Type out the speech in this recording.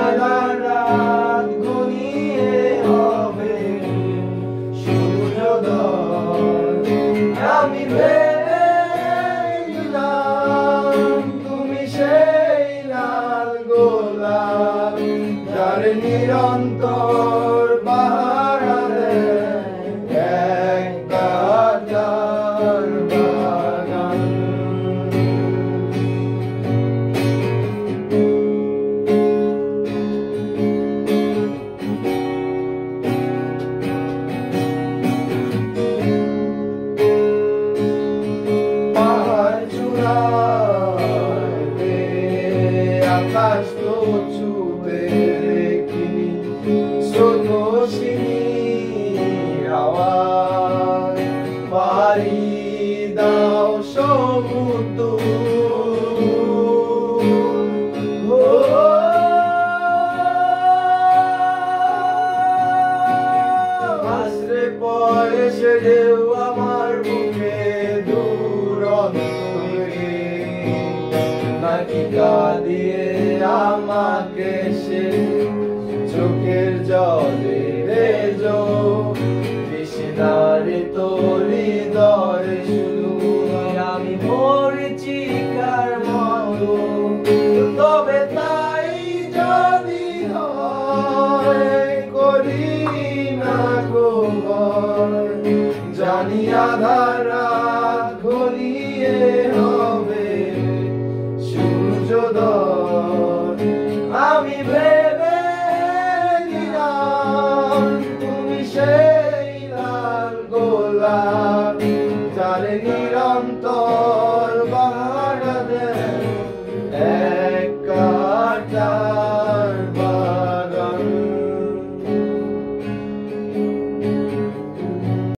আধার রাত ঘনিয়ে হবে সূর্যোদয়। আমি ভেবেছিলাম তুমি সেই লাল গোলাপ যার নিরন্তর পাহারা দেয় এক গাছার বাগান। পাহাড় চূড়ায় আকাশ তো ছুঁতে দেখিনি, স্রোতস্বিনীর আওয়াজ পাড়ি দাও সমুদ্র। আছড়ে পড়ে সে ঢেউ আমার বুকে দুরন্তরে, নাকি দিয়ে আমাকে সে চোখের জলে ভেজো তৃষ্ণারে তোরি দরে শুধু আমি মরীচিকার মতো। তবে তাই যদি হয় করি না গো ভয়, জানি আধার রাত ঘনিয়ে হবে সূর্যোদয়। আমি ভেবেছিলাম তুমি সেই